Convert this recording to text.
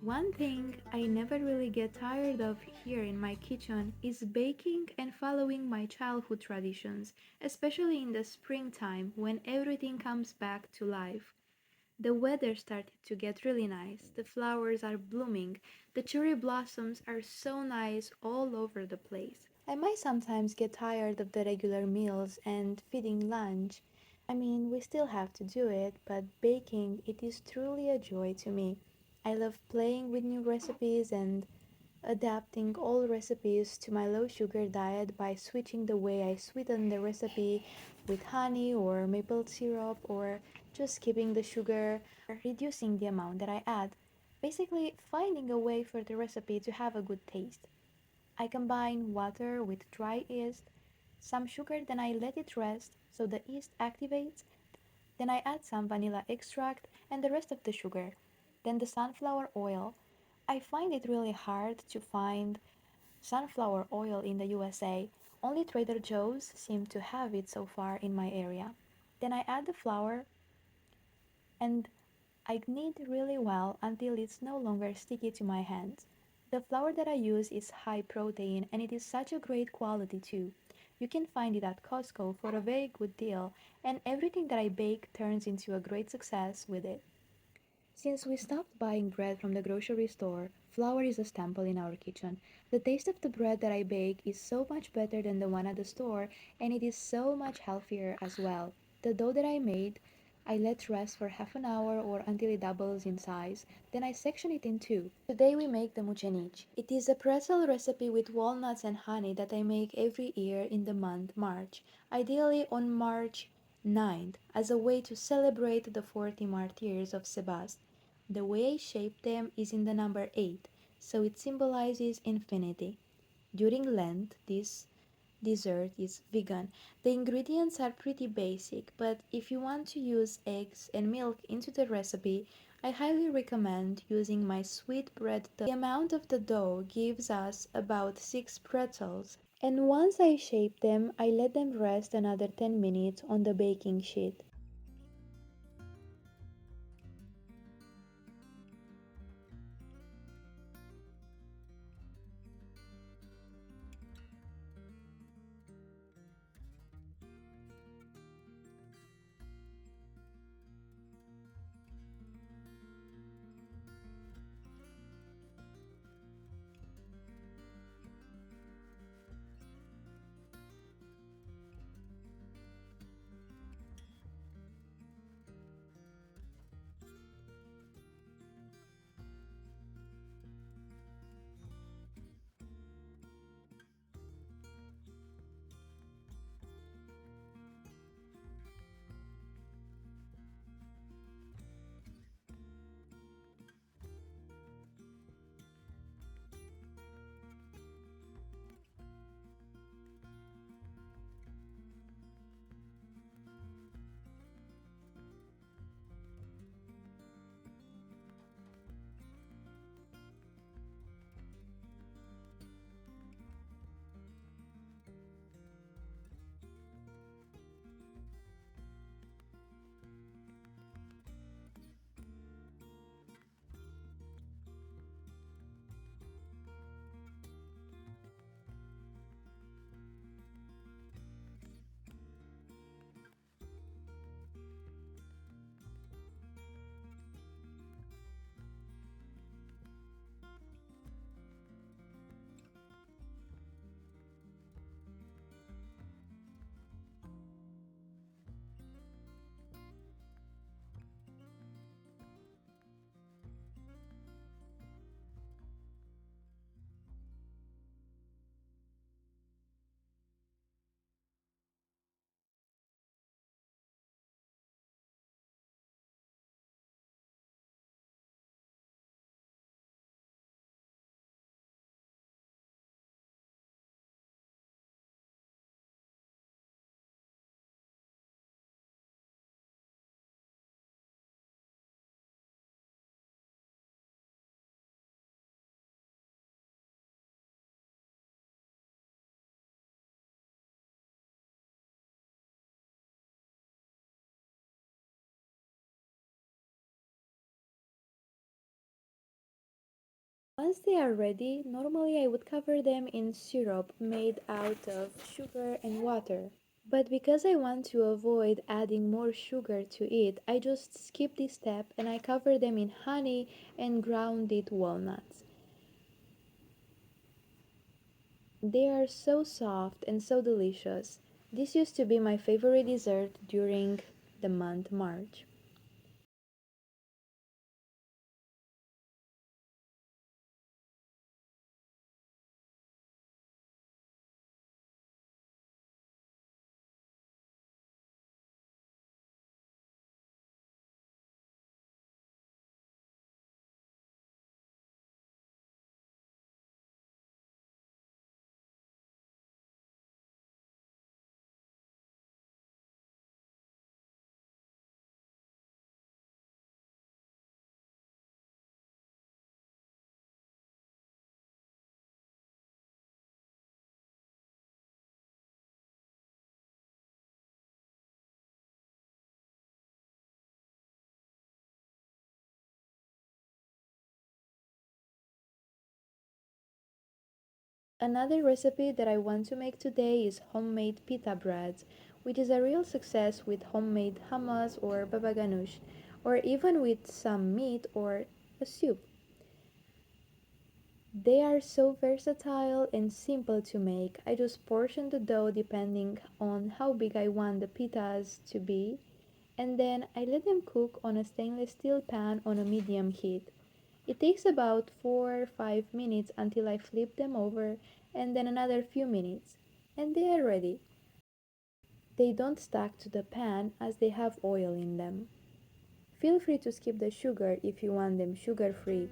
One thing I never really get tired of here in my kitchen is baking and following my childhood traditions, especially in the springtime when everything comes back to life. The weather started to get really nice, the flowers are blooming, the cherry blossoms are so nice all over the place. I might sometimes get tired of the regular meals and feeding lunch. I mean, we still have to do it, but baking, it is truly a joy to me. I love playing with new recipes and adapting old recipes to my low sugar diet by switching the way I sweeten the recipe with honey or maple syrup or just skipping the sugar or reducing the amount that I add. Basically, finding a way for the recipe to have a good taste. I combine water with dry yeast, some sugar, then I let it rest so the yeast activates, then I add some vanilla extract and the rest of the sugar. Then the sunflower oil. I find it really hard to find sunflower oil in the USA. Only Trader Joe's seem to have it so far in my area. Then I add the flour and I knead really well until it's no longer sticky to my hands. The flour that I use is high protein and it is such a great quality too. You can find it at Costco for a very good deal, and everything that I bake turns into a great success with it. Since we stopped buying bread from the grocery store, flour is a staple in our kitchen. The taste of the bread that I bake is so much better than the one at the store, and it is so much healthier as well. The dough that I made, I let rest for half an hour or until it doubles in size. Then I section it in two. Today we make the mucenic. It is a pretzel recipe with walnuts and honey that I make every year in the month March, ideally on March 9th, as a way to celebrate the 40 martyrs of Sebast. The way I shape them is in the number 8, so it symbolizes infinity. During Lent, this dessert is vegan. The ingredients are pretty basic, but if you want to use eggs and milk into the recipe, I highly recommend using my sweet bread dough. The amount of the dough gives us about 6 pretzels, and once I shape them, I let them rest another 10 minutes on the baking sheet. Once they are ready, normally I would cover them in syrup made out of sugar and water. But because I want to avoid adding more sugar to it, I just skip this step and I cover them in honey and grounded walnuts. They are so soft and so delicious. This used to be my favorite dessert during the month March. Another recipe that I want to make today is homemade pita bread, which is a real success with homemade hummus or baba ganoush, or even with some meat or a soup. They are so versatile and simple to make. I just portion the dough depending on how big I want the pitas to be, and then I let them cook on a stainless steel pan on a medium heat. It takes about 4 or 5 minutes until I flip them over, and then another few minutes, and they are ready. They don't stack to the pan as they have oil in them. Feel free to skip the sugar if you want them sugar free.